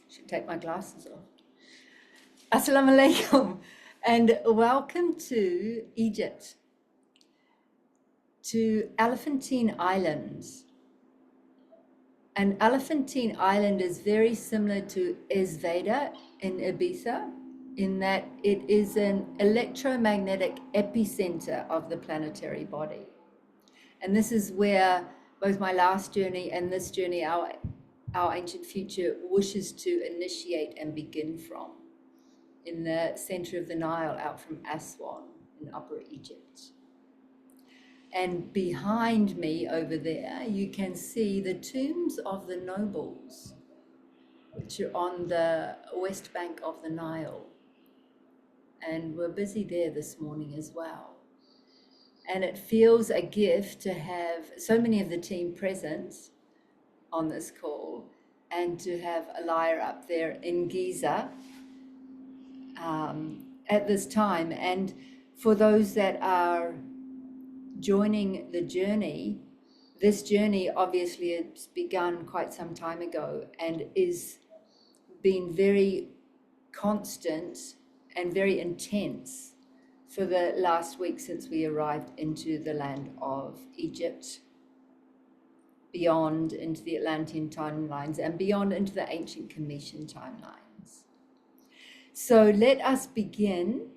Should take my glasses off. Assalamu alaikum and welcome to Egypt, to Elephantine Islands. And Elephantine Island is very similar to Esveda in Ibiza, in that it is an electromagnetic epicenter of the planetary body. And this is where both my last journey and this journey, our ancient future, wishes to initiate and begin from, in the center of the Nile, out from Aswan in Upper Egypt. And behind me over there, you can see the tombs of the nobles, which are on the west bank of the Nile. And we're busy there this morning as well. And it feels a gift to have so many of the team present on this call, and to have Alaya up there in Giza at this time. And for those that are joining the journey, this journey obviously it's begun quite some time ago and is been very constant and very intense for the last week since we arrived into the land of Egypt, beyond into the Atlantean timelines and beyond into the ancient Cometian timelines. So let us begin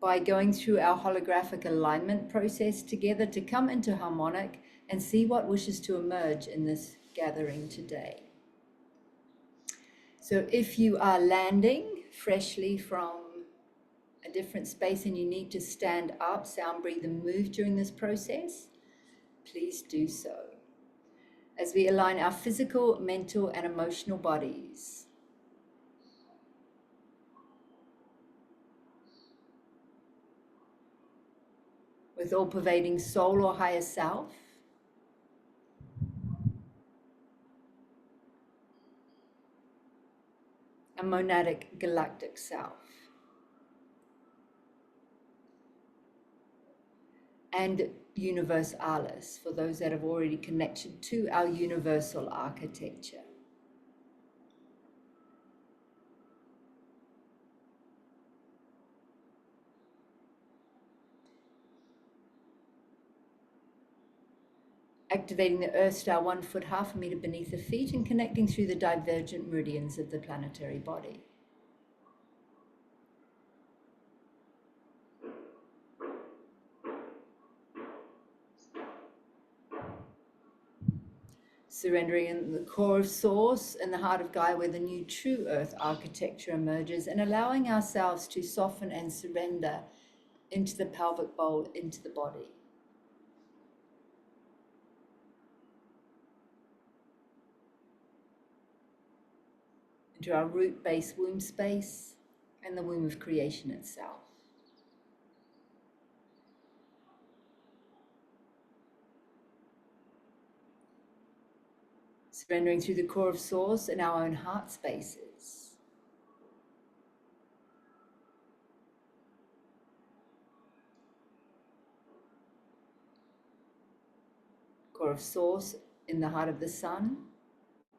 by going through our holographic alignment process together to come into harmonic and see what wishes to emerge in this gathering today. So if you are landing freshly from a different space and you need to stand up, sound, breathe, and move during this process, please do so, as we align our physical, mental, and emotional bodies. With all-pervading soul or higher self, a monadic galactic self, and universalis, for those that have already connected to our universal architecture. Activating the Earth Star 1 foot, half a meter beneath the feet, and connecting through the divergent meridians of the planetary body. Surrendering in the core of Source, in the heart of Gaia, where the new true Earth architecture emerges, and allowing ourselves to soften and surrender into the pelvic bowl, into the body. Into our root base womb space and the womb of creation itself. Surrendering through the core of Source and our own heart spaces. Core of Source in the heart of the Sun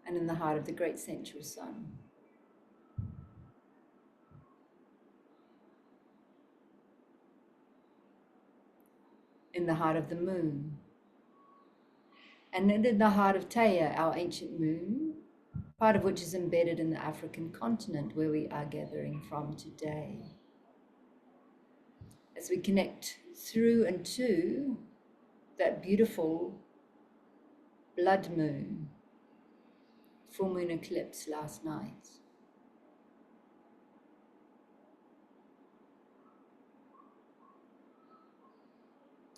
and in the heart of the great central Sun. In the heart of the Moon. And in the heart of Gaia, our ancient moon, part of which is embedded in the African continent where we are gathering from today. As we connect through and to that beautiful blood moon, full moon eclipse last night.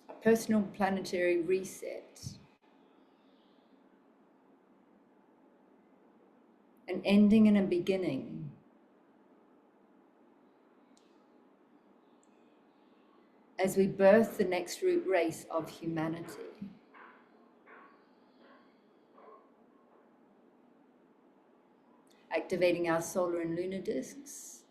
A personal planetary reset. An ending and a beginning. As we birth the next root race of humanity. Activating our solar and lunar discs.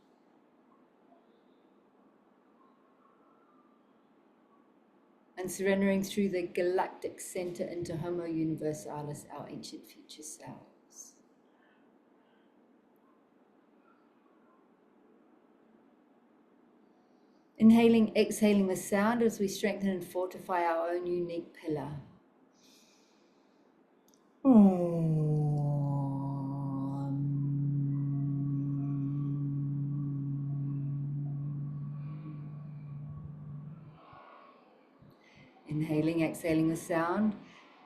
And surrendering through the galactic center into Homo Universalis, our ancient future selves. Inhaling, exhaling the sound as we strengthen and fortify our own unique pillar. Inhaling, exhaling the sound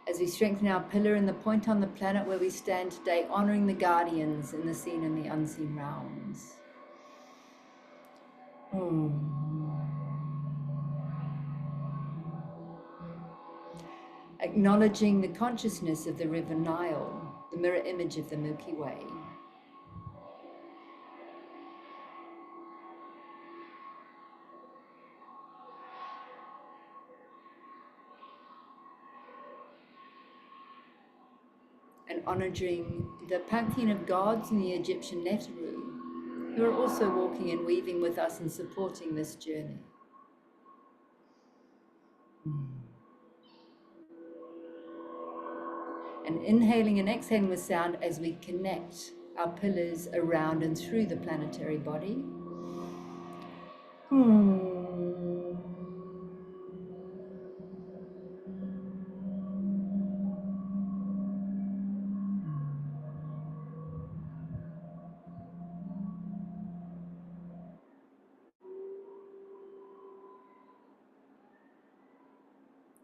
as we strengthen our pillar and the point on the planet where we stand today, honoring the guardians in the seen and the unseen realms. Acknowledging the consciousness of the river Nile, the mirror image of the Milky Way. And honouring the pantheon of gods and the Egyptian Neteru, who are also walking and weaving with us and supporting this journey. And inhaling and exhaling with sound as we connect our pillars around and through the planetary body.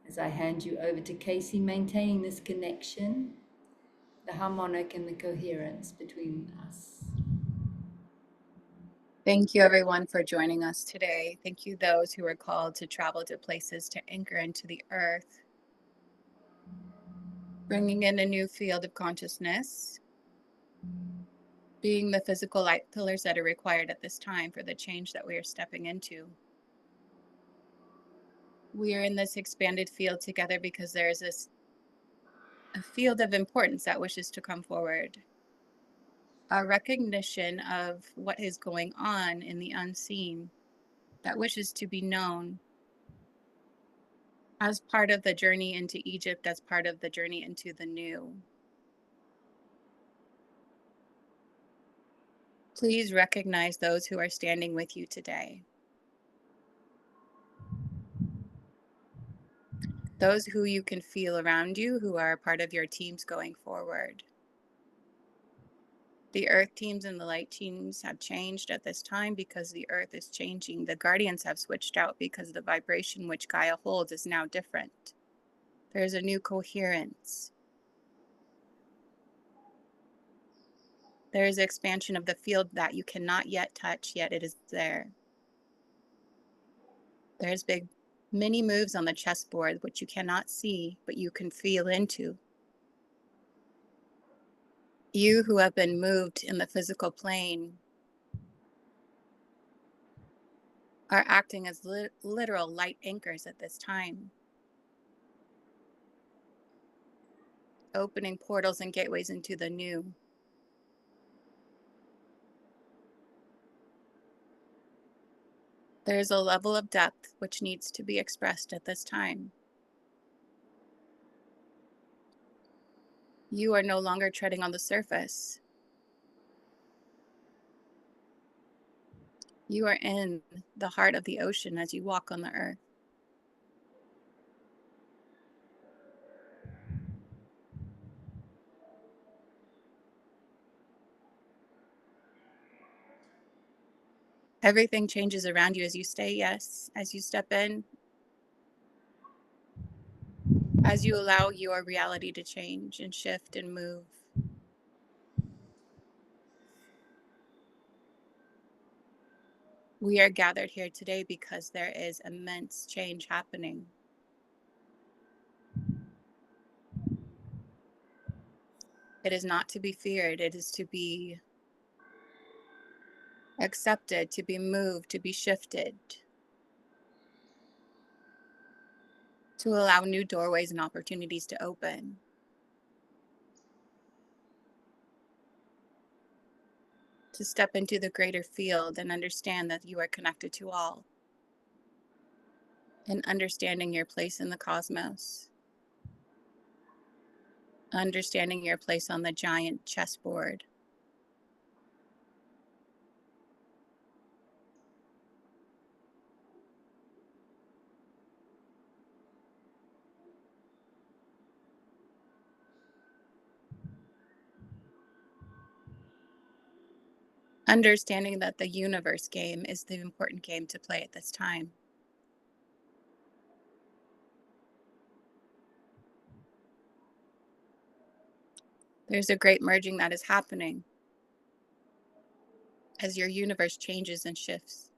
As I hand you over to Casey, maintaining this connection, the harmonic and the coherence between us. Thank you, everyone, for joining us today. Thank you, those who are called to travel to places to anchor into the earth, bringing in a new field of consciousness, being the physical light pillars that are required at this time for the change that we are stepping into. We are in this expanded field together because there is a field of importance that wishes to come forward. A recognition of what is going on in the unseen that wishes to be known as part of the journey into Egypt, as part of the journey into the new. Please recognize those who are standing with you today. Those who you can feel around you, who are part of your teams going forward. The earth teams and the light teams have changed at this time because the earth is changing. The guardians have switched out because the vibration which Gaia holds is now different. There's a new coherence. There is expansion of the field that you cannot yet touch, yet it is there. There's many moves on the chessboard which you cannot see, but you can feel into. You who have been moved in the physical plane are acting as literal light anchors at this time, opening portals and gateways into the new. There's a level of depth which needs to be expressed at this time. You are no longer treading on the surface. You are in the heart of the ocean as you walk on the earth. Everything changes around you as you stay, yes, as you step in, as you allow your reality to change and shift and move. We are gathered here today because there is immense change happening. It is not to be feared. It is to be accepted, to be moved, to be shifted, to allow new doorways and opportunities to open. To step into the greater field and understand that you are connected to all. And understanding your place in the cosmos. Understanding your place on the giant chessboard. Understanding that the universe game is the important game to play at this time. There's a great merging that is happening as your universe changes and shifts.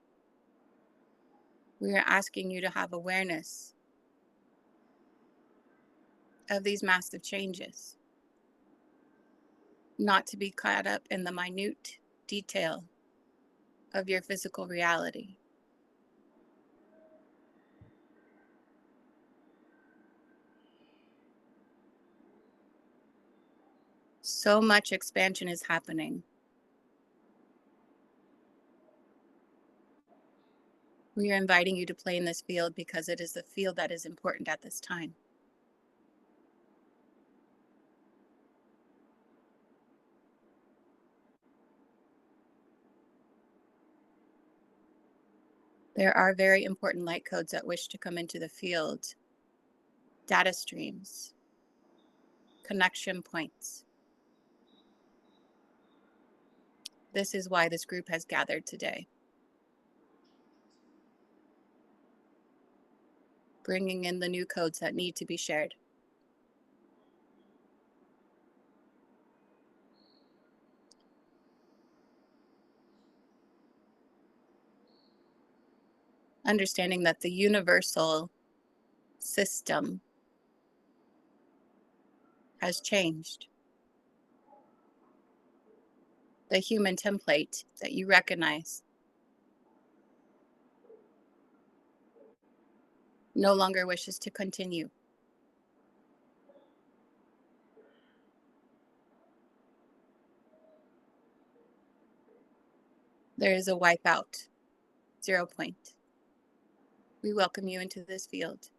We are asking you to have awareness of these massive changes, not to be caught up in the minute detail of your physical reality. So much expansion is happening. We are inviting you to play in this field because it is the field that is important at this time. There are very important light codes that wish to come into the field, data streams, connection points. This is why this group has gathered today, bringing in the new codes that need to be shared. Understanding that the universal system has changed. The human template that you recognize no longer wishes to continue. There is a wipeout, 0 point. We welcome you into this field,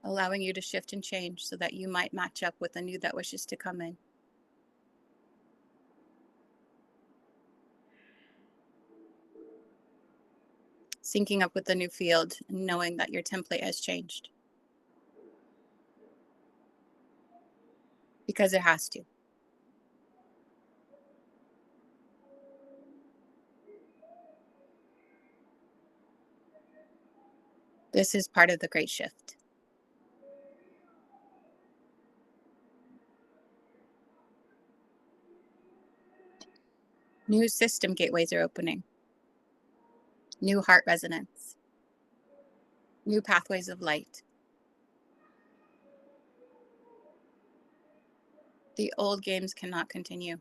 allowing you to shift and change so that you might match up with the new that wishes to come in. Syncing up with the new field and knowing that your template has changed. Because it has to. This is part of the great shift. New system gateways are opening. New heart resonance. New pathways of light. The old games cannot continue.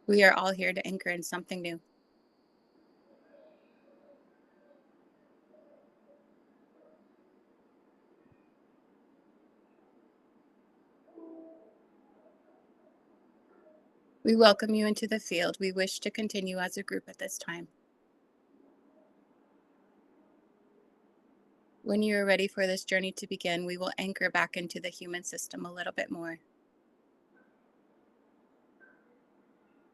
We are all here to anchor in something new. We welcome you into the field. We wish to continue as a group at this time. When you are ready for this journey to begin, we will anchor back into the human system a little bit more.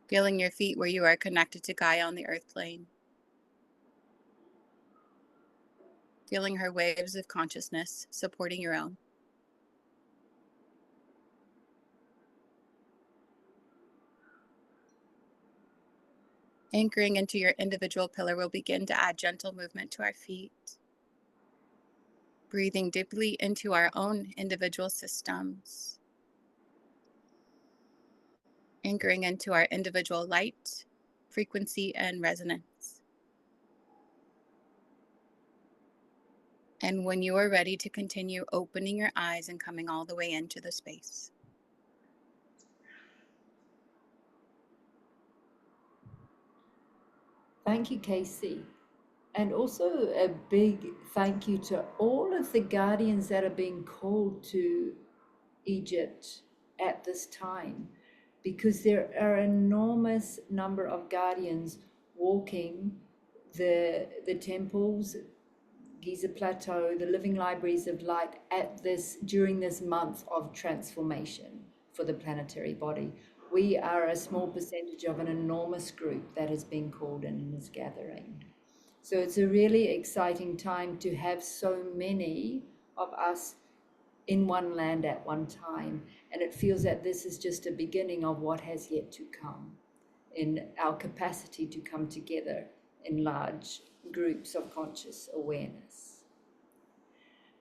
Feeling your feet where you are connected to Gaia on the earth plane. Feeling her waves of consciousness supporting your own. Anchoring into your individual pillar, we'll begin to add gentle movement to our feet. Breathing deeply into our own individual systems. Anchoring into our individual light, frequency, and resonance. And when you are ready to continue, opening your eyes and coming all the way into the space. Thank you, Casey. And also a big thank you to all of the guardians that are being called to Egypt at this time, because there are an enormous number of guardians walking the temples, Giza Plateau, the living libraries of light at this during this month of transformation for the planetary body. We are a small percentage of an enormous group that has been called in and is gathering. So it's a really exciting time to have so many of us in one land at one time. And it feels that this is just a beginning of what has yet to come in our capacity to come together in large groups of conscious awareness.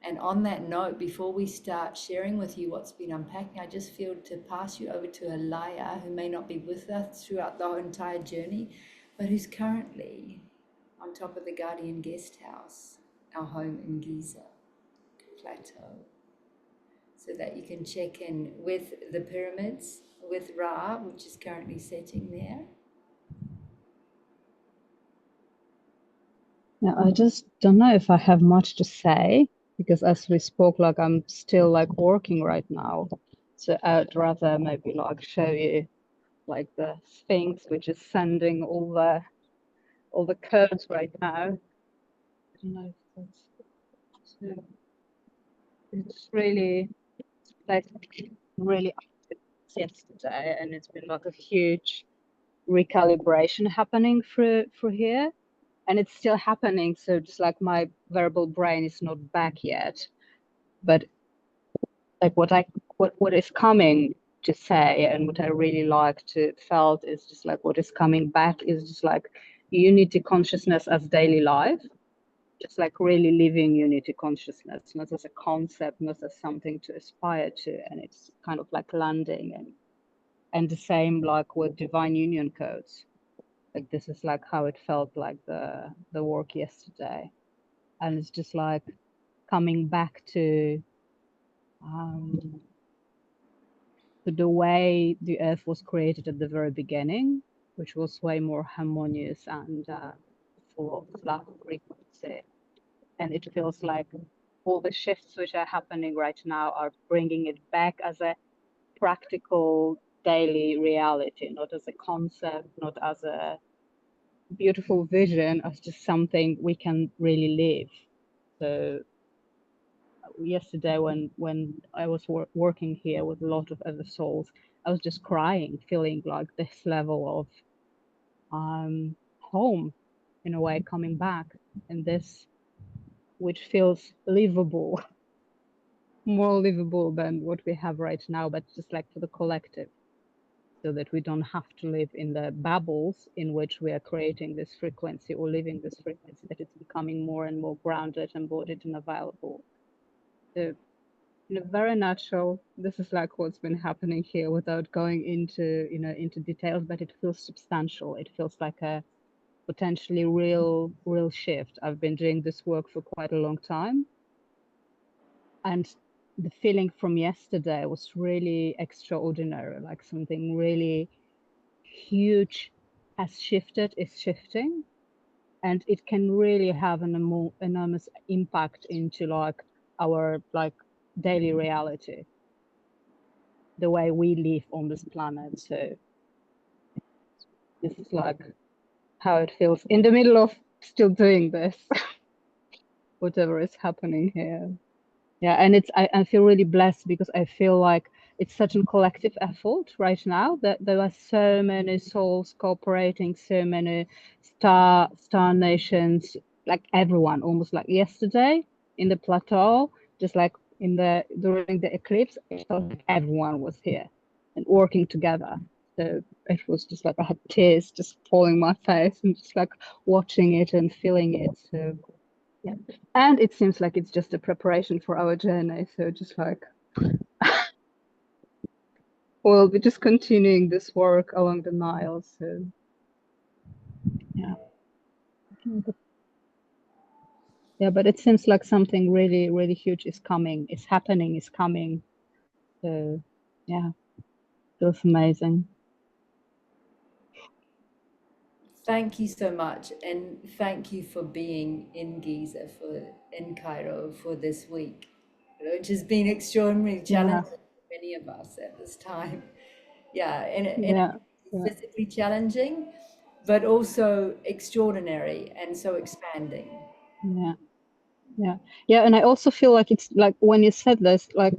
And on that note, before we start sharing with you what's been unpacking, I just feel to pass you over to Alaya, who may not be with us throughout the entire journey, but who's currently on top of the Guardian Guest House, our home in Giza Plateau, so that you can check in with the pyramids, with Ra, which is currently setting there. Yeah, I just don't know if I have much to say, because as we spoke, like I'm still like working right now. So I'd rather maybe like show you like the Sphinx, which is sending all the codes right now. I don't know if that's so it's really like really active yesterday, and it's been like a huge recalibration happening through here. And it's still happening, so just like my verbal brain is not back yet, but like what is coming to say, and what I really like to felt is just like what is coming back is just like unity consciousness as daily life, just like really living unity consciousness, not as a concept, not as something to aspire to, and it's kind of like landing. And the same like with divine union codes, like this is like how it felt like the work yesterday. And it's just like coming back to the way the earth was created at the very beginning, which was way more harmonious and full of love frequency. And it feels like all the shifts which are happening right now are bringing it back as a practical daily reality, not as a concept, not as a beautiful vision, as just something we can really live. So yesterday when I was working here with a lot of other souls, I was just crying, feeling like this level of home in a way coming back, and this which feels livable, more livable than what we have right now, but just like for the collective, so that we don't have to live in the bubbles in which we are creating this frequency or living this frequency, that it's becoming more and more grounded, embodied and available. So in a very natural, this is like what's been happening here without going into into details, but it feels substantial. It feels like a potentially real shift. I've been doing this work for quite a long time, and the feeling from yesterday was really extraordinary, like something really huge has shifted, is shifting, and it can really have an enormous impact into like our like daily reality, the way we live on this planet. So this is like how it feels in the middle of still doing this, whatever is happening here. Yeah, and I feel really blessed because I feel like it's such a collective effort right now, that there are so many souls cooperating, so many star nations, like everyone, almost like yesterday in the plateau, just like during the eclipse, I felt like everyone was here and working together. So it was just like I had tears just falling my face and just like watching it and feeling it. So yeah, and it seems like it's just a preparation for our journey. So just like we'll be just continuing this work along the Nile. So yeah, yeah, but it seems like something really huge is coming, is happening, is coming. So yeah, feels amazing. Thank you so much, and thank you for being in Giza in Cairo for this week, which has been extraordinarily challenging for many of us at this time. Yeah, and Yeah, physically challenging, but also extraordinary and so expanding. yeah, and I also feel like it's like when you said this, like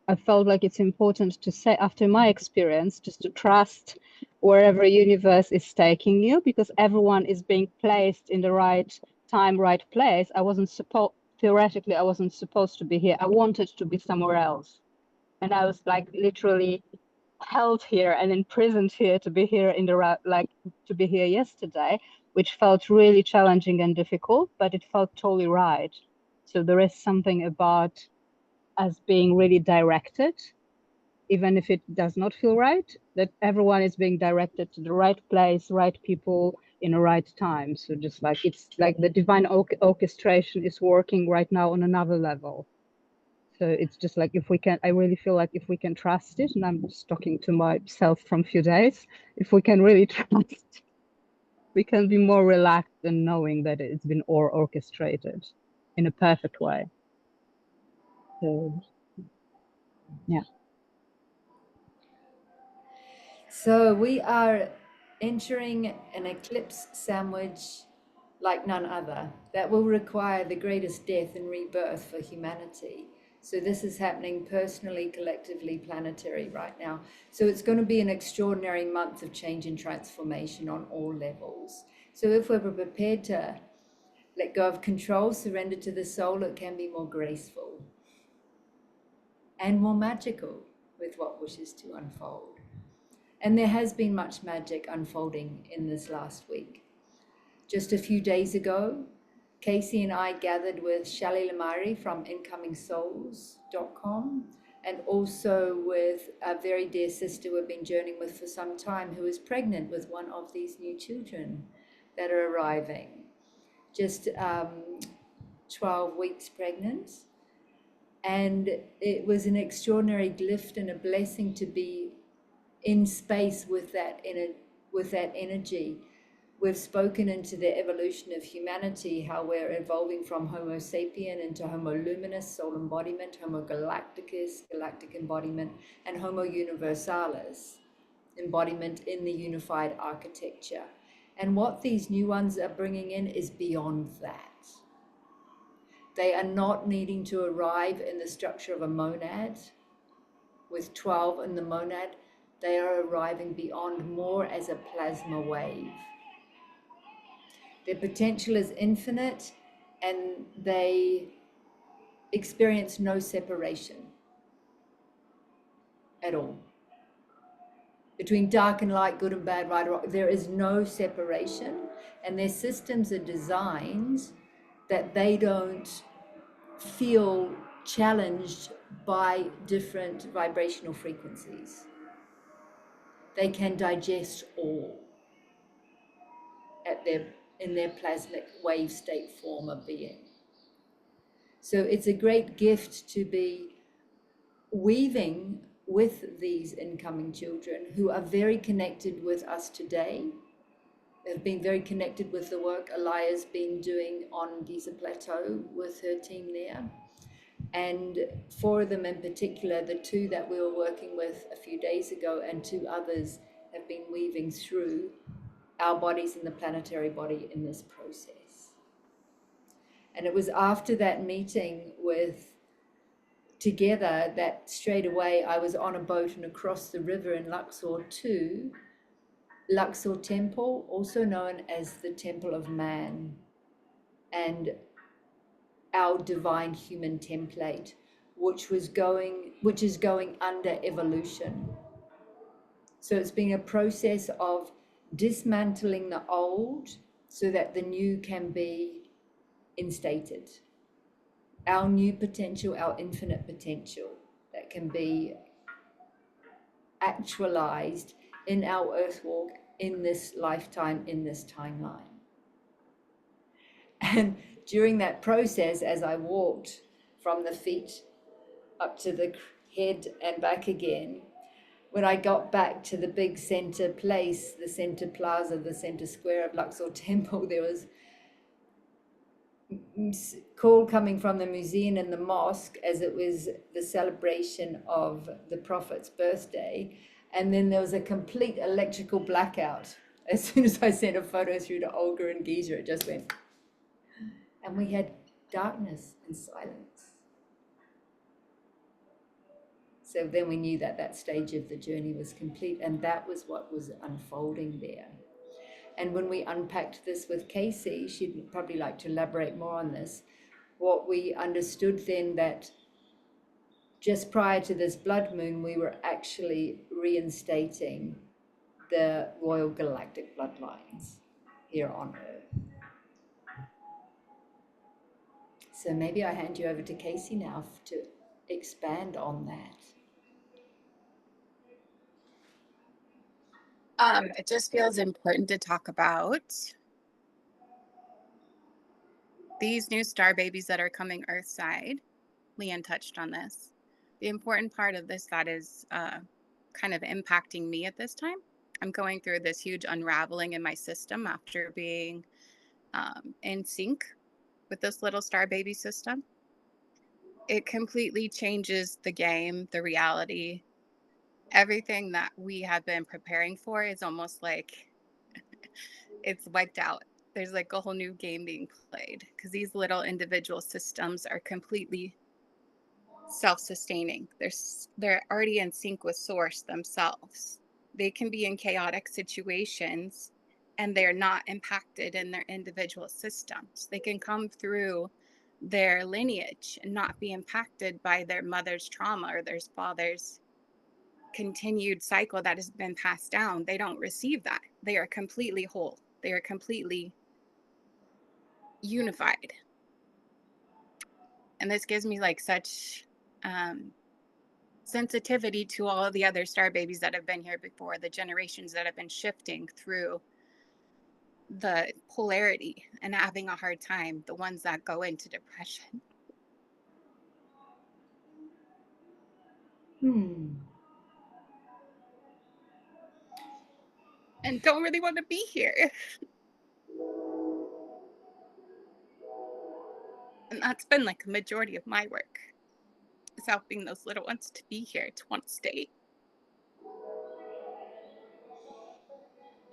I felt like it's important to say after my experience, just to trust wherever universe is taking you, because everyone is being placed in the right time, right place. I wasn't supposed, theoretically, I wasn't supposed to be here. I wanted to be somewhere else. And I was like literally held here and imprisoned here to be here in the like to be here yesterday, which felt really challenging and difficult, but it felt totally right. So there is something about us being really directed, even if it does not feel right, that everyone is being directed to the right place, right people in the right time. So just like, it's like the divine orchestration is working right now on another level. So it's just like, if we can, I really feel like if we can trust it, and I'm just talking to myself from a few days, if we can really trust, we can be more relaxed in knowing that it's been orchestrated in a perfect way. So, yeah. So we are entering an eclipse sandwich like none other that will require the greatest death and rebirth for humanity. So this is happening personally, collectively, planetary right now. So it's going to be an extraordinary month of change and transformation on all levels. So if we're prepared to let go of control, surrender to the soul, it can be more graceful and more magical with what wishes to unfold. And there has been much magic unfolding in this last week. Just a few days ago, Casey and I gathered with Shali Lamari from IncomingSouls.com, and also with a very dear sister we've been journeying with for some time, who is pregnant with one of these new children that are arriving. Just 12 weeks pregnant. And it was an extraordinary gift and a blessing to be in space with that energy. We've spoken into the evolution of humanity, how we're evolving from Homo sapien into Homo luminous, soul embodiment, Homo galacticus, galactic embodiment, and Homo universalis, embodiment in the unified architecture. And what these new ones are bringing in is beyond that. They are not needing to arrive in the structure of a monad with 12 in the monad. They are arriving beyond, more as a plasma wave. Their potential is infinite, and they experience no separation at all. Between dark and light, good and bad, right or wrong, there is no separation, and their systems are designed that they don't feel challenged by different vibrational frequencies. They can digest all in their plasmic wave state form of being. So it's a great gift to be weaving with these incoming children who are very connected with us today. They've been very connected with the work Alaya's been doing on Giza Plateau with her team there. And 4 of them in particular, the 2 that we were working with a few days ago and 2 others, have been weaving through our bodies in the planetary body in this process. And it was after that meeting together that straight away I was on a boat and across the river in Luxor to Luxor Temple, also known as the Temple of Man, and our divine human template, which is going under evolution. So it's been a process of dismantling the old so that the new can be instated. Our new potential, our infinite potential that can be actualized in our earth walk, in this lifetime, in this timeline. And during that process, as I walked from the feet up to the head and back again, when I got back to the big center place, the center plaza, the center square of Luxor Temple, there was call coming from the museum and the mosque, as it was the celebration of the Prophet's birthday. And then there was a complete electrical blackout. As soon as I sent a photo through to Olga and Giza, it just went. And we had darkness and silence. So then we knew that that stage of the journey was complete, and that was what was unfolding there. And when we unpacked this with Casey, she'd probably like to elaborate more on this. What we understood then, that just prior to this blood moon, we were actually reinstating the royal galactic bloodlines here on Earth. So maybe I hand you over to Casey now to expand on that. It just feels important to talk about these new star babies that are coming Earthside. Leanne touched on this. The important part of this that is kind of impacting me at this time, I'm going through this huge unraveling in my system after being in sync with this little star baby system. It completely changes the game, the reality. Everything that we have been preparing for is almost like it's wiped out. There's like a whole new game being played because these little individual systems are completely self-sustaining. They're already in sync with source themselves. They can be in chaotic situations and they're not impacted in their individual systems. They can come through their lineage and not be impacted by their mother's trauma or their father's continued cycle that has been passed down. They don't receive that. They are completely whole. They are completely unified. And this gives me like such sensitivity to all of the other star babies that have been here before, the generations that have been shifting through the polarity and having a hard time, the ones that go into depression. And don't really want to be here. And that's been like a majority of my work, is helping those little ones to be here, to want to stay.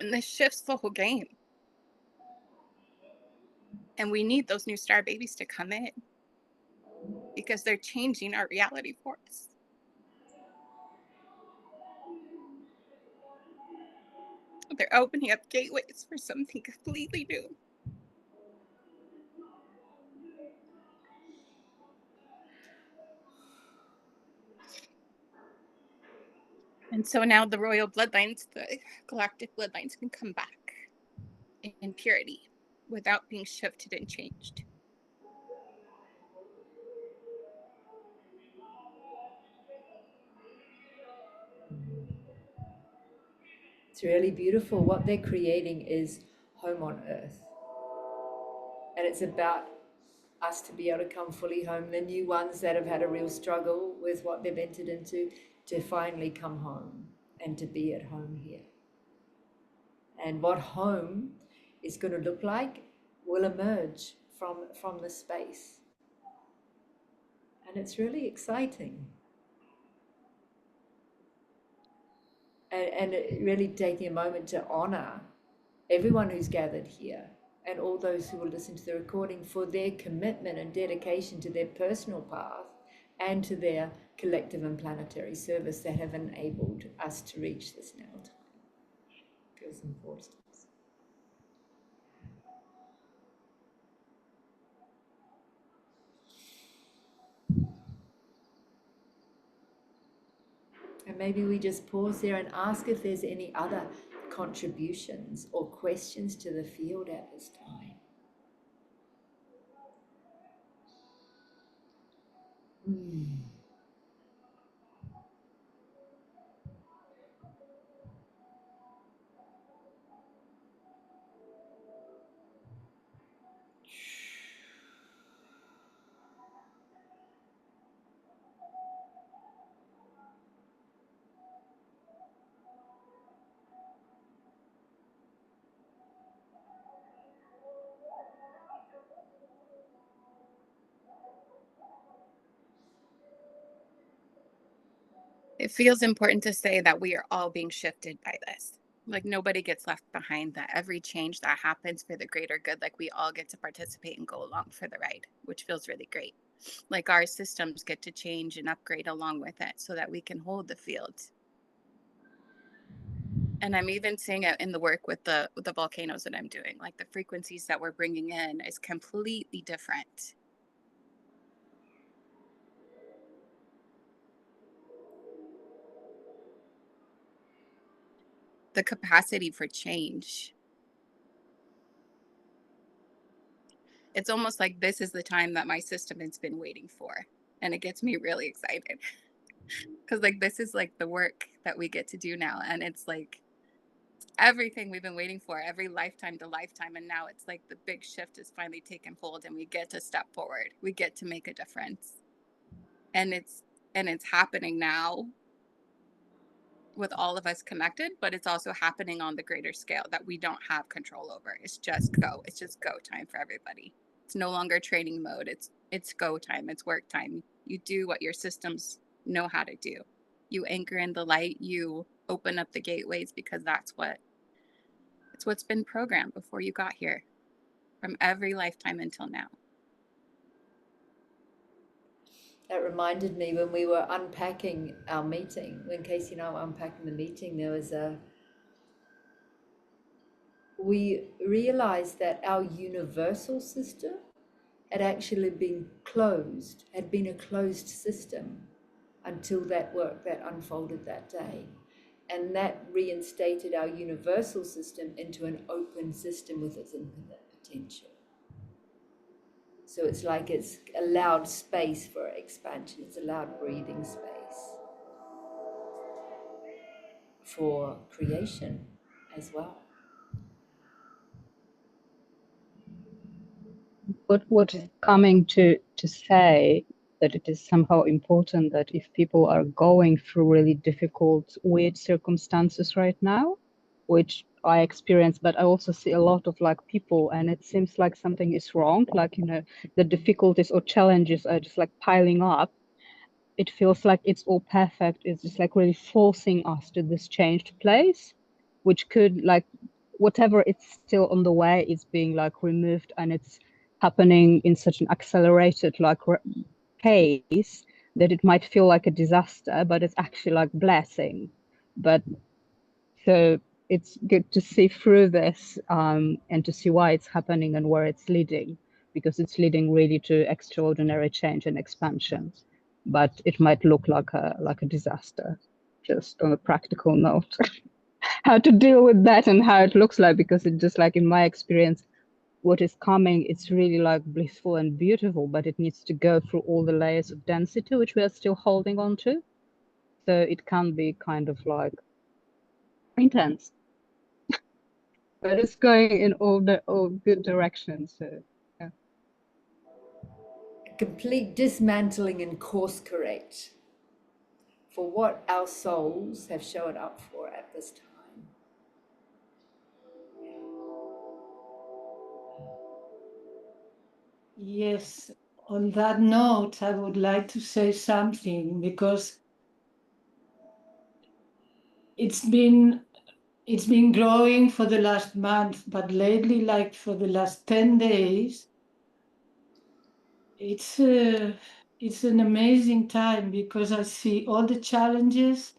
And this shifts the whole game. And we need those new star babies to come in because they're changing our reality for us. They're opening up gateways for something completely new. And so now the royal bloodlines, the galactic bloodlines, can come back in purity without being shifted and changed. It's really beautiful. What they're creating is home on Earth. And it's about us to be able to come fully home, the new ones that have had a real struggle with what they've entered into, to finally come home and to be at home here. And what home is going to look like will emerge from the space. And it's really exciting. And really taking a moment to honor everyone who's gathered here and all those who will listen to the recording for their commitment and dedication to their personal path and to their collective and planetary service that have enabled us to reach this now time. Feels important. And maybe we just pause there and ask if there's any other contributions or questions to the field at this time. It feels important to say that we are all being shifted by this. Like nobody gets left behind, that every change that happens for the greater good, like we all get to participate and go along for the ride, which feels really great. Like our systems get to change and upgrade along with it so that we can hold the field. And I'm even seeing it in the work with the volcanoes that I'm doing. Like the frequencies that we're bringing in is completely different. The capacity for change. It's almost like this is the time that my system has been waiting for. And it gets me really excited. Because like this is like the work that we get to do now. And it's like everything we've been waiting for, every lifetime to lifetime. And now it's like the big shift has finally taken hold and we get to step forward. We get to make a difference. And it's happening now with all of us connected, but it's also happening on the greater scale that we don't have control over. It's just go. It's just go time for everybody. It's no longer training mode. It's go time. It's work time. You do what your systems know how to do. You anchor in the light. You open up the gateways because it's what's been programmed before you got here, from every lifetime until now. That reminded me when we were unpacking our meeting, when Casey and I were unpacking the meeting, we realized that our universal system had actually been a closed system until that work that unfolded that day. And that reinstated our universal system into an open system with its infinite potential. So it's like it's allowed space for expansion. It's allowed breathing space for creation as well. What is coming to say that it is somehow important that if people are going through really difficult, weird circumstances right now, which I experience, but I also see a lot of like people, and it seems like something is wrong, like, you know, the difficulties or challenges are just like piling up. It feels like it's all perfect. It's just like really forcing us to this changed place, which could like whatever it's still on the way is being like removed, and it's happening in such an accelerated like pace that it might feel like a disaster, but it's actually like blessing. But so it's good to see through this and to see why it's happening and where it's leading, because it's leading really to extraordinary change and expansion. But it might look like a disaster, just on a practical note. How to deal with that and how it looks like, because it just like in my experience, what is coming, it's really like blissful and beautiful, but it needs to go through all the layers of density which we are still holding on to. So it can be kind of like intense, but it's going in all good directions. So yeah. A complete dismantling and course correct for what our souls have shown up for at this time. Yes, on that note, I would like to say something, because it's been growing for the last month, but lately, like for the last 10 days, it's an amazing time, because I see all the challenges,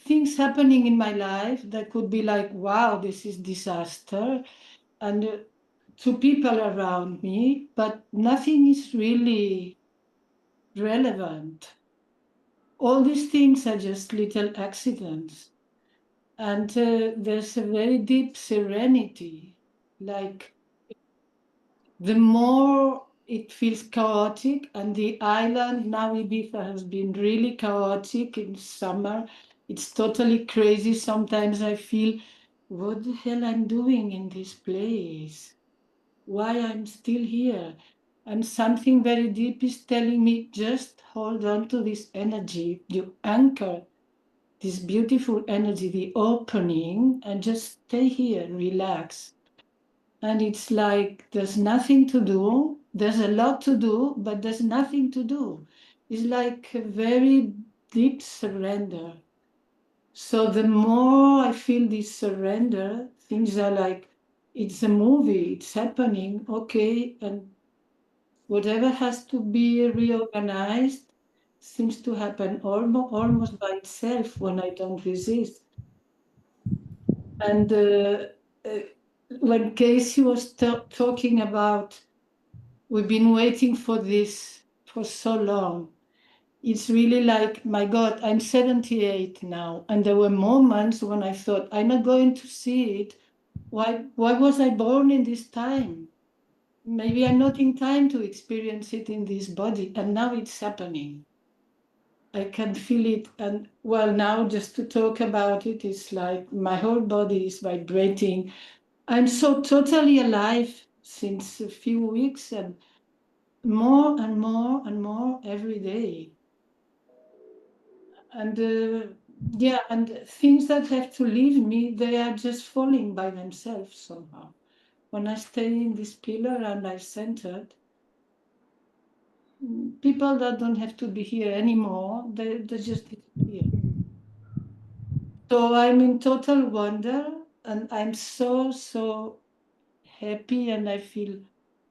things happening in my life that could be like, wow, this is disaster, and to people around me, but nothing is really relevant. All these things are just little accidents. And there's a very deep serenity. Like, the more it feels chaotic, and the island now, Ibiza, has been really chaotic in summer. It's totally crazy. Sometimes I feel, what the hell I'm doing in this place? Why I'm still here? And something very deep is telling me, just hold on to this energy. You anchor this beautiful energy, the opening, and just stay here, relax. And it's like there's nothing to do. There's a lot to do, but there's nothing to do. It's like a very deep surrender. So the more I feel this surrender, things are like, it's a movie, it's happening, okay, and whatever has to be reorganized seems to happen almost by itself when I don't resist. And when Casey was talking about, we've been waiting for this for so long. It's really like, my God, I'm 78 now. And there were moments when I thought, I'm not going to see it. Why was I born in this time? Maybe I'm not in time to experience it in this body. And now it's happening. I can feel it. And well, now just to talk about it, it's like my whole body is vibrating. I'm so totally alive since a few weeks, and more and more and more every day. And yeah, and things that have to leave me, they are just falling by themselves somehow. When I stay in this pillar and I centered, people that don't have to be here anymore, they just disappear. So I'm in total wonder, and I'm so happy, and I feel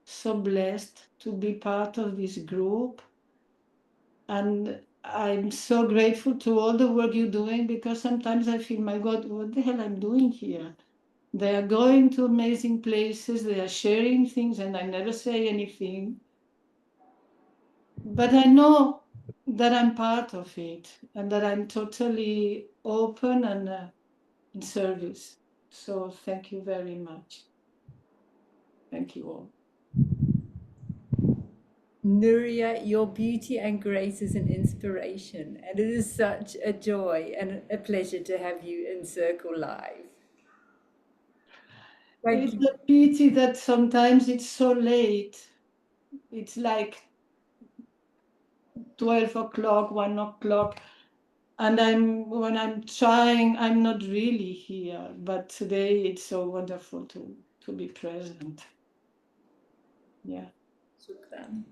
so blessed to be part of this group. And I'm so grateful to all the work you're doing, because sometimes I feel, my God, what the hell I'm doing here? They are going to amazing places, they are sharing things, and I never say anything. But I know that I'm part of it, and that I'm totally open and in service. So thank you very much. Thank you all. Nuria, your beauty and grace is an inspiration, and it is such a joy and a pleasure to have you in Circle Live. Thank It's you. a pity that sometimes it's so late. It's like 12 o'clock, 1 o'clock. And when I'm trying, I'm not really here. But today it's so wonderful to be present. Yeah. Shukran.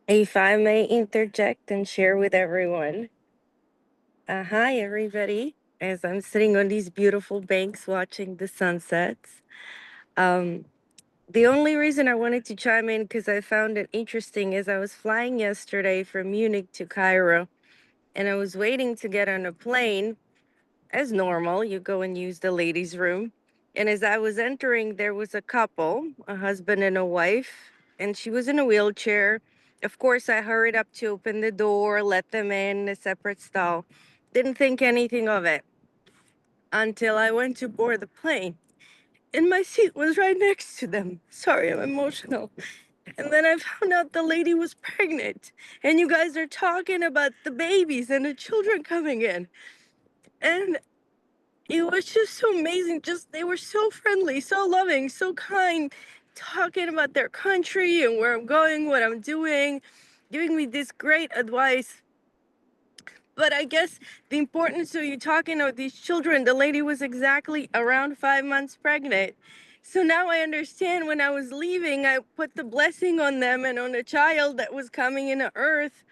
If I may interject and share with everyone. Hi, everybody. As I'm sitting on these beautiful banks watching the sunsets. The only reason I wanted to chime in, because I found it interesting, is I was flying yesterday from Munich to Cairo, and I was waiting to get on a plane. As normal, you go and use the ladies' room. And as I was entering, there was a couple, a husband and a wife, and she was in a wheelchair. Of course, I hurried up to open the door, let them in a separate stall. Didn't think anything of it until I went to board the plane. And my seat was right next to them. Sorry, I'm emotional. And then I found out the lady was pregnant. And you guys are talking about the babies and the children coming in. And it was just so amazing. Just they were so friendly, so loving, so kind, talking about their country and where I'm going, what I'm doing, giving me this great advice. But I guess the importance of you talking about these children, the lady was exactly around 5 months pregnant. So now I understand. When I was leaving, I put the blessing on them and on a child that was coming into earth.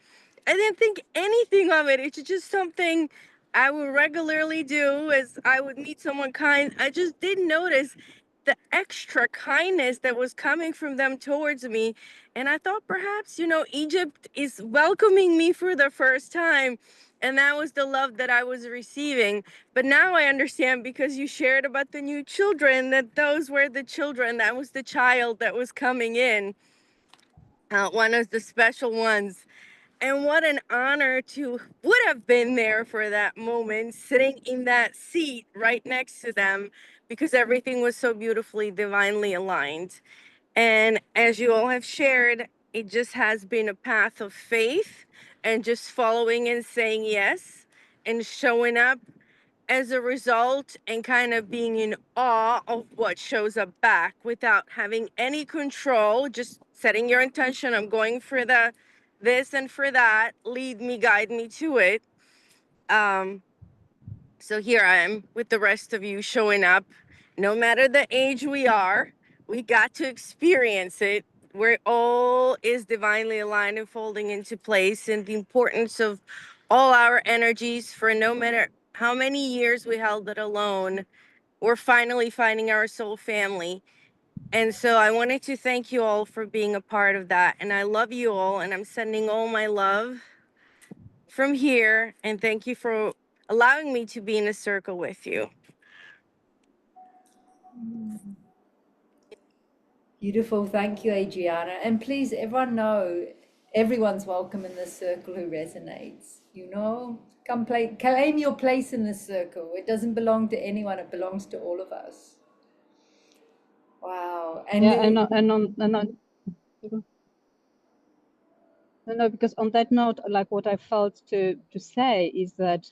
I didn't think anything of it. It's just something I would regularly do as I would meet someone kind. I just didn't notice the extra kindness that was coming from them towards me. And I thought perhaps, Egypt is welcoming me for the first time. And that was the love that I was receiving. But now I understand, because you shared about the new children, that those were the children. That was the child that was coming in, one of the special ones. And what an honor to would have been there for that moment, sitting in that seat right next to them, because everything was so beautifully, divinely aligned. And as you all have shared, it just has been a path of faith and just following and saying yes and showing up as a result, and kind of being in awe of what shows up back without having any control, just setting your intention. I'm going for this and for that, lead me, guide me to it. So here I am with the rest of you, showing up. No matter the age we are, we got to experience it, where it all is divinely aligned and folding into place, and the importance of all our energies, for no matter how many years we held it alone, we're finally finding our soul family. And so I wanted to thank you all for being a part of that. And I love you all, and I'm sending all my love from here. And thank you for allowing me to be in a circle with you. Beautiful. Thank you, Adriana. And please, everyone know, everyone's welcome in this circle who resonates. You know, come claim your place in this circle. It doesn't belong to anyone. It belongs to all of us. Wow. And yeah, no, because on that note, like what I felt to say is that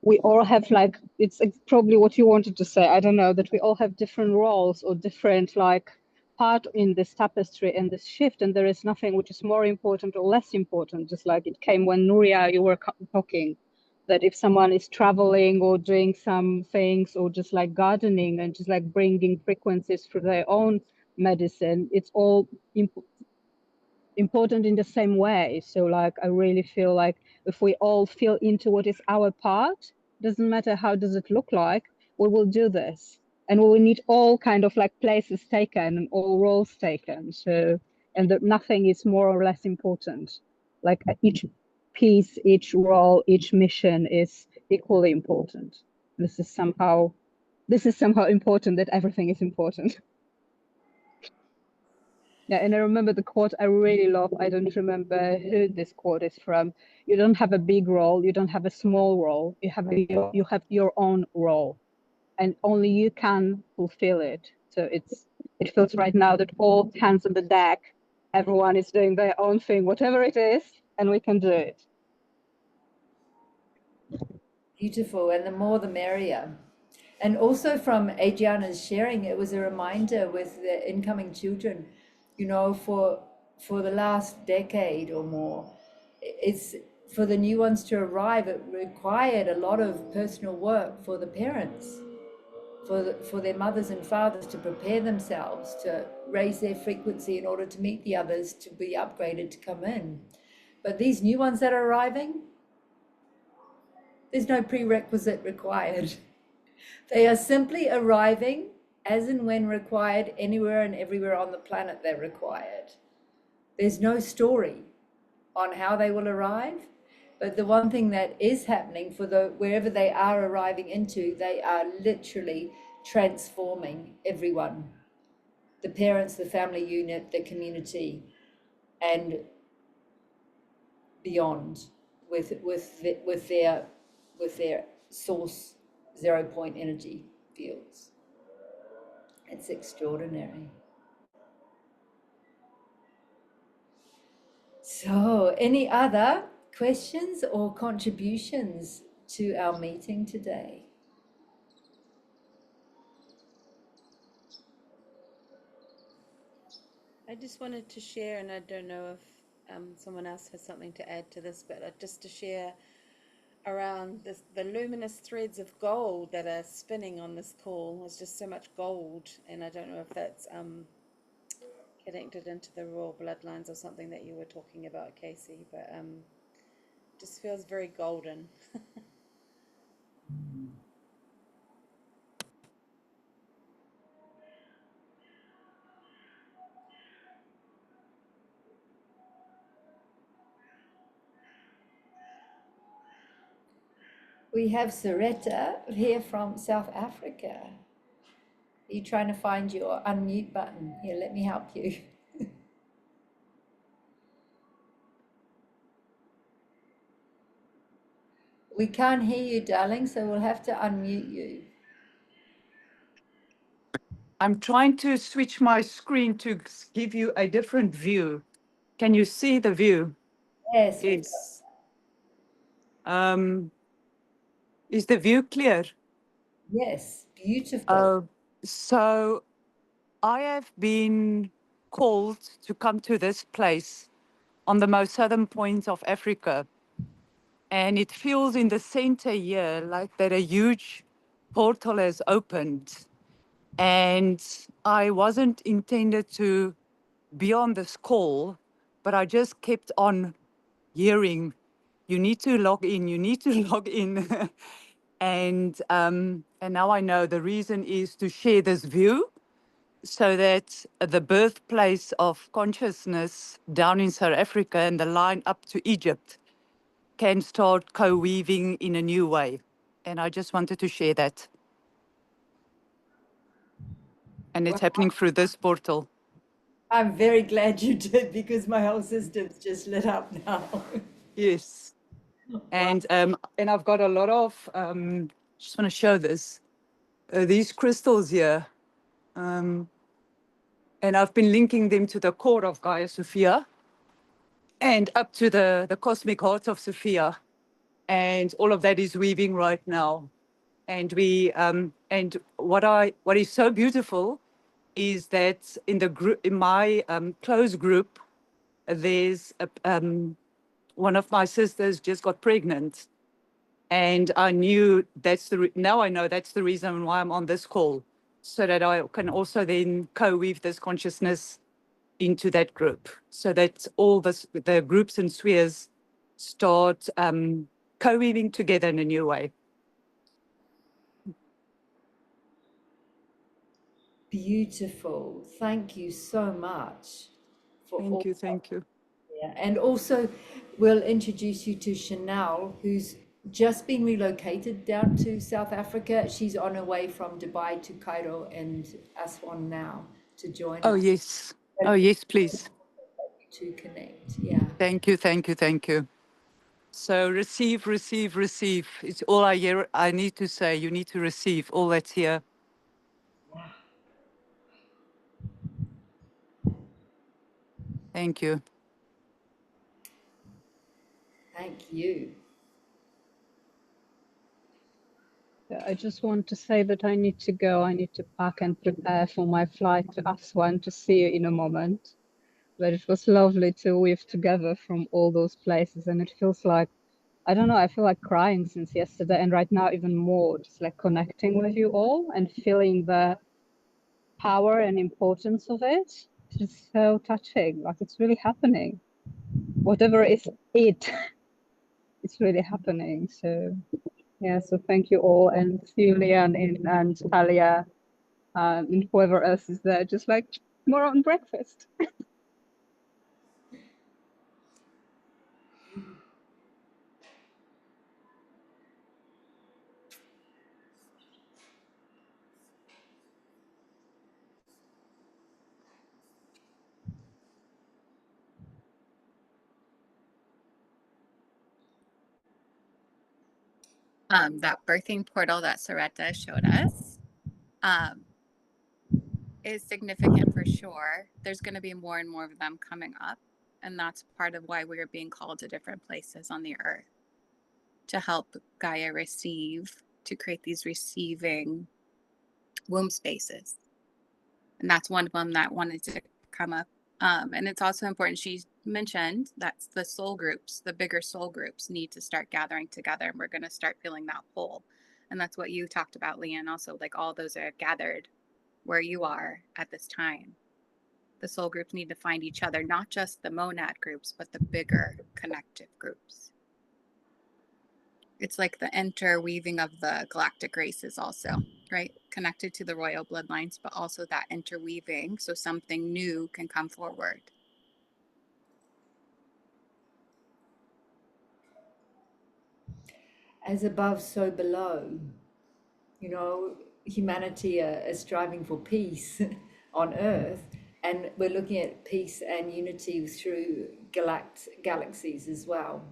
we all have, like, it's probably what you wanted to say, I don't know, that we all have different roles or different like part in this tapestry and this shift, and there is nothing which is more important or less important. Just like it came when Nuria, you were talking, that if someone is traveling or doing some things or just like gardening and just like bringing frequencies for their own medicine, it's all important in the same way. So like I really feel like if we all feel into what is our part, doesn't matter how does it look like, we will do this, and we will need all kind of like places taken and all roles taken. So, and that nothing is more or less important. Like each piece, each role, each mission is equally important. This is somehow important, that everything is important. Yeah, and I remember the quote I really love. I don't remember who this quote is from. You don't have a big role. You don't have a small role. You have your own role, and only you can fulfill it. So it feels right now that all hands on the deck. Everyone is doing their own thing, whatever it is, and we can do it. beautiful. And the more the merrier. And also from Adriana's sharing, it was a reminder with the incoming children, you know, for the last decade or more, it's for the new ones to arrive, it required a lot of personal work for the parents, for their mothers and fathers to prepare themselves to raise their frequency in order to meet the others, to be upgraded to come in. But these new ones that are arriving, there's no prerequisite required. They are simply arriving as and when required, anywhere and everywhere on the planet they're required. There's no story on how they will arrive, but the one thing that is happening for wherever they are arriving into, they are literally transforming everyone, the parents, the family unit, the community, and beyond, with their source 0 point energy fields. It's extraordinary. So, any other questions or contributions to our meeting today? I just wanted to share, and I don't know if someone else has something to add to this, but just to share around the luminous threads of gold that are spinning on this call. There's just so much gold, and I don't know if that's connected into the royal bloodlines or something that you were talking about, Casey, but just feels very golden. We have Saretta here from South Africa. Are you trying to find your unmute button? Here, let me help you. We can't hear you, darling, so we'll have to unmute you. I'm trying to switch my screen to give you a different view. Can you see the view? Yes. Yes. Is the view clear? Yes, beautiful. So I have been called to come to this place on the most southern point of Africa. And it feels in the center here like that a huge portal has opened. And I wasn't intended to be on this call, but I just kept on hearing, you need to log in, you need to log in. And now I know the reason is to share this view so that the birthplace of consciousness down in South Africa and the line up to Egypt can start co-weaving in a new way. And I just wanted to share that. And it's happening through this portal. I'm very glad you did, because my whole system's just lit up now. Yes. And I've got a lot of, just want to show this, these crystals here. And I've been linking them to the core of Gaia Sophia and up to the cosmic heart of Sophia. And all of that is weaving right now. And and what is so beautiful is that in the group, in my close group, there's one of my sisters just got pregnant, and I knew now I know that's the reason why I'm on this call, so that I can also then co-weave this consciousness into that group, so that all the groups and spheres start co-weaving together in a new way. Beautiful. Thank you so much for all. Thank you. Yeah. And also, we'll introduce you to Chanel, who's just been relocated down to South Africa. She's on her way from Dubai to Cairo and Aswan now to join Oh, us. yes. Oh, yes, please. To connect. Yeah. Thank you, thank you, thank you. So receive, receive, receive. It's all I need to say. You need to receive all that's here. Thank you. Thank you. I just want to say that I need to go. I need to pack and prepare for my flight to Aswan to see you in a moment. But it was lovely to weave together from all those places. And it feels like, I don't know, I feel like crying since yesterday. And right now, even more, just like connecting with you all and feeling the power and importance of it. It's just so touching. Like it's really happening. Whatever is it, it's really happening. So yeah, so thank you all, and see you, Leanne and Talia, and whoever else is there. Just like tomorrow on breakfast. That birthing portal that Saretta showed us is significant for sure. There's going to be more and more of them coming up. And that's part of why we're being called to different places on the earth to help Gaia receive, to create these receiving womb spaces. And that's one of them that wanted to come up. And it's also important, she mentioned that the soul groups, the bigger soul groups, need to start gathering together, and we're going to start feeling that pull. And that's what you talked about, Leanne, also, like all those are gathered where you are at this time. The soul groups need to find each other, not just the monad groups, but the bigger connective groups. It's like the interweaving of the galactic races also, right? Connected to the royal bloodlines, but also that interweaving so something new can come forward. As above, so below. You know, humanity is striving for peace on Earth, and we're looking at peace and unity through galaxies as well,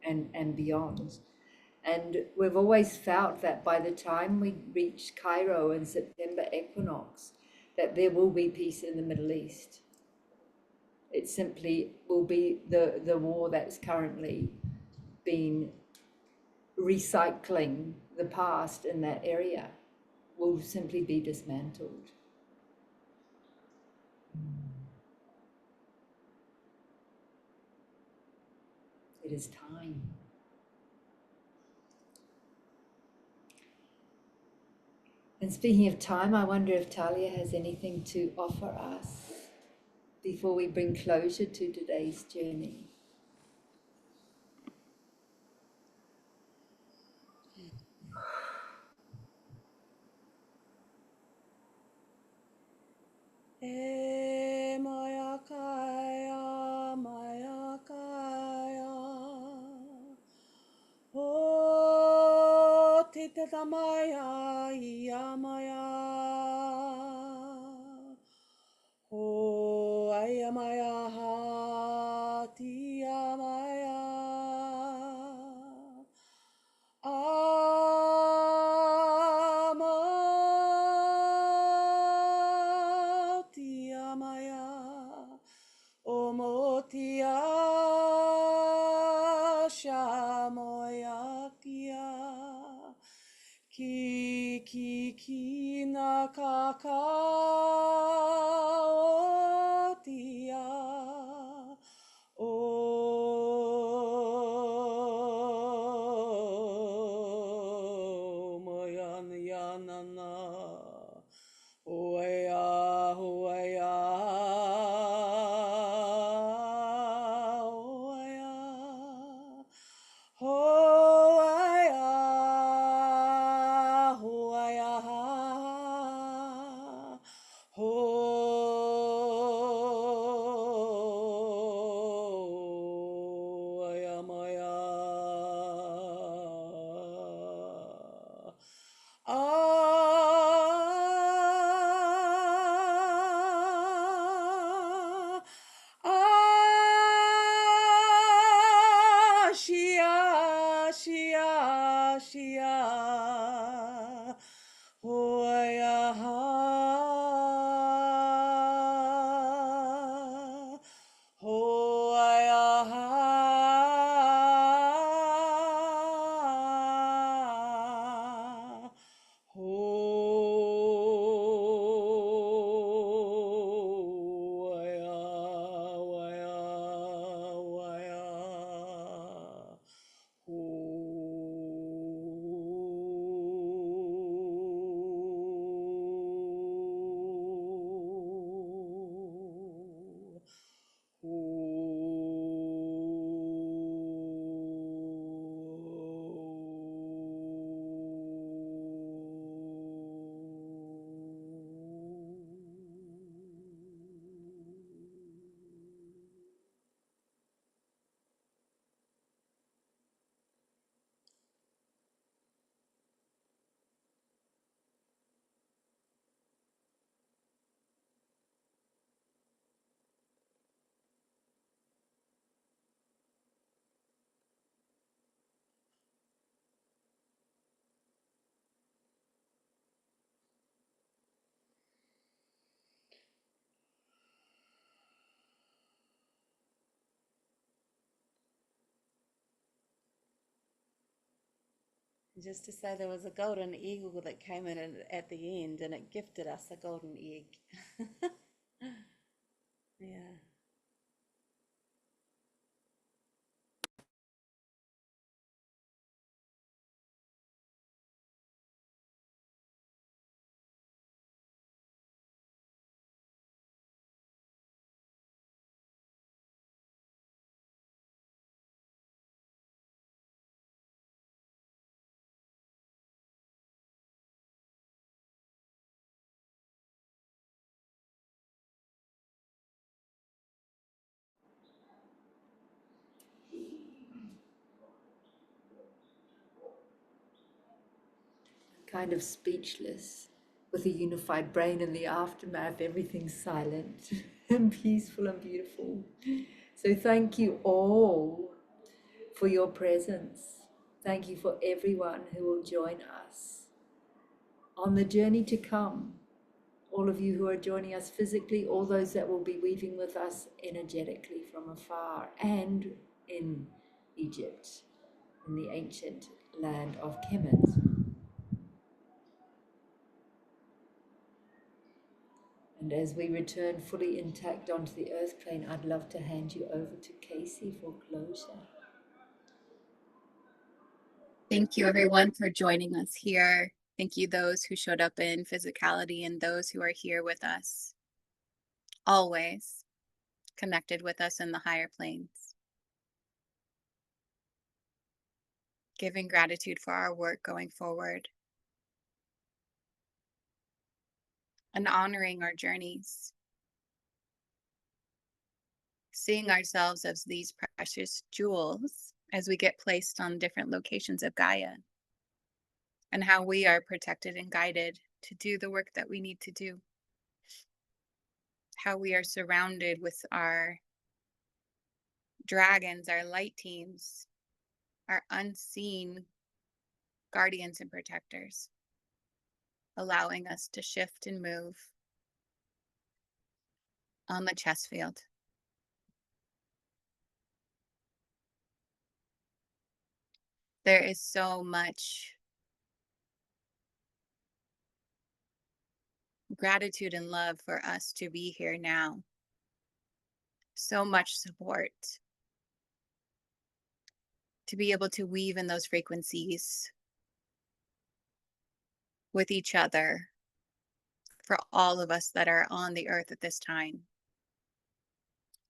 and beyond. And we've always felt that by the time we reach Cairo in September equinox, that there will be peace in the Middle East. It simply will be the war that's currently been recycling the past in that area will simply be dismantled. It is time. And speaking of time, I wonder if Talia has anything to offer us before we bring closure to today's journey. Maya Kaya, Maya Kaya. tatamaya iyamaya. Oh, ayamaya hatiyamaya. Amotiyamaya. Omotia shamoyakia. Ki nakakaotia. Oh, moyan yanana. Oya, oya, oya. Hoaya, hoaya, hoaya, maya. Shia, shia, shia. Hoya, hoya. Waya, waya, waya. Just to say, there was a golden eagle that came in at the end, and it gifted us a golden egg. Yeah. Kind of speechless. With a unified brain in the aftermath, everything's silent and peaceful and beautiful. So thank you all for your presence. Thank you for everyone who will join us on the journey to come. All of you who are joining us physically, all those that will be weaving with us energetically from afar, and in Egypt, in the ancient land of Kemet. And as we return fully intact onto the earth plane, I'd love to hand you over to Casey for closure. Thank you, everyone, for joining us here. Thank you, those who showed up in physicality and those who are here with us, always connected with us in the higher planes. Giving gratitude for our work going forward and honoring our journeys. Seeing ourselves as these precious jewels as we get placed on different locations of Gaia. and how we are protected and guided to do the work that we need to do. How we are surrounded with our dragons, our light teams, our unseen guardians and protectors, allowing us to shift and move on the chess field. There is so much gratitude and love for us to be here now. So much support to be able to weave in those frequencies with each other for all of us that are on the earth at this time,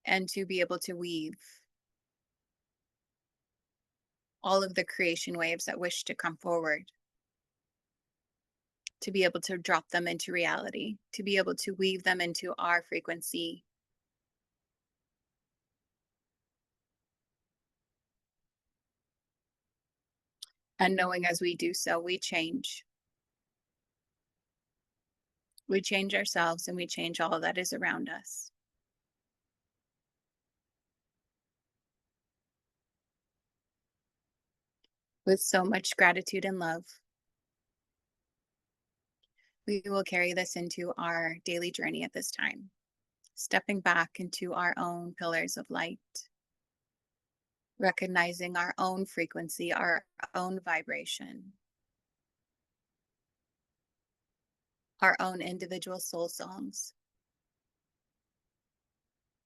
and to be able to weave all of the creation waves that wish to come forward, to be able to drop them into reality, to be able to weave them into our frequency. And knowing as we do so, we change. We change ourselves and we change all that is around us. With so much gratitude and love, we will carry this into our daily journey at this time, stepping back into our own pillars of light, recognizing our own frequency, our own vibration, our own individual soul songs,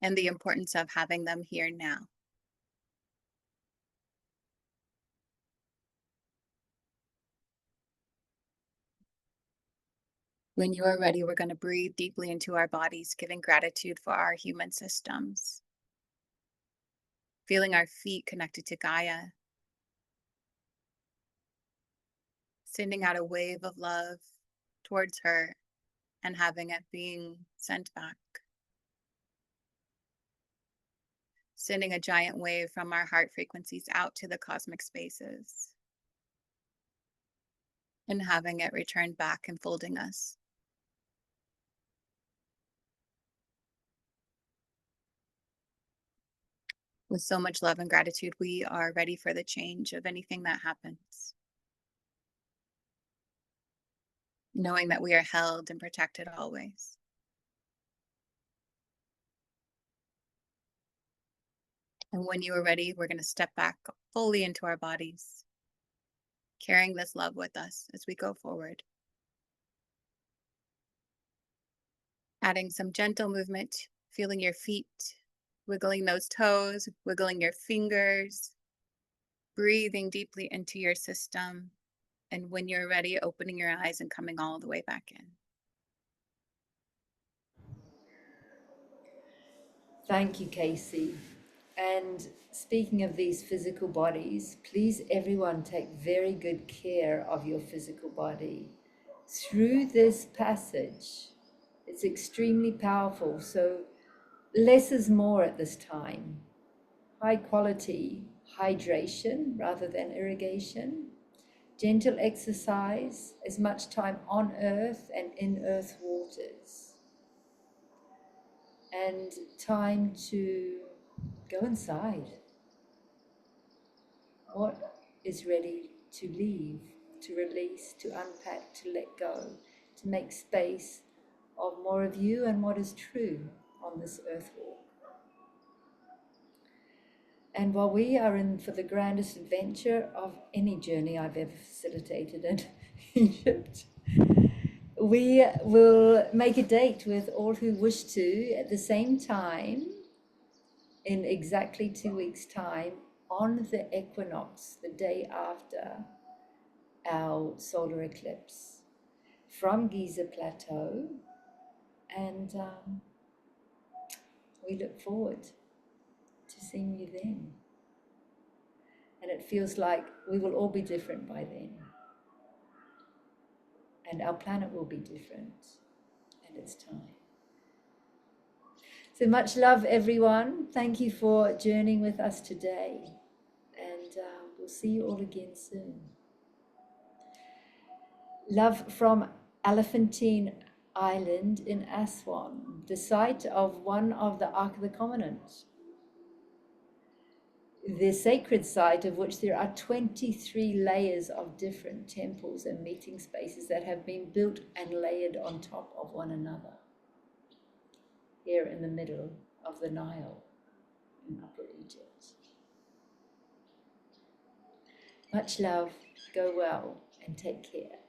and the importance of having them here now. When you are ready, we're going to breathe deeply into our bodies, giving gratitude for our human systems, feeling our feet connected to Gaia, sending out a wave of love towards her and having it being sent back. Sending a giant wave from our heart frequencies out to the cosmic spaces and having it return back and folding us. With so much love and gratitude, we are ready for the change of anything that happens. Knowing that we are held and protected always. And when you are ready, we're going to step back fully into our bodies, carrying this love with us as we go forward. Adding some gentle movement, feeling your feet, wiggling those toes, wiggling your fingers, breathing deeply into your system. And when you're ready, opening your eyes and coming all the way back in. Thank you, Casey. And speaking of these physical bodies, please everyone take very good care of your physical body. Through this passage, it's extremely powerful. So less is more at this time. High quality hydration rather than irrigation. Gentle exercise, as much time on earth and in earth waters. And time to go inside. What is ready to leave, to release, to unpack, to let go, to make space of more of you and what is true on this earth walk. And while we are in for the grandest adventure of any journey I've ever facilitated in Egypt, we will make a date with all who wish to at the same time in exactly 2 weeks' time on the equinox, the day after our solar eclipse from Giza Plateau. And we look forward to seeing you then. And it feels like we will all be different by then. And our planet will be different. And it's time. So much love, everyone. Thank you for journeying with us today. And we'll see you all again soon. Love from Elephantine Island in Aswan, the site of one of the Ark of the Covenant. The sacred site of which there are 23 layers of different temples and meeting spaces that have been built and layered on top of one another. Here in the middle of the Nile in Upper Egypt. Much love, go well, and take care.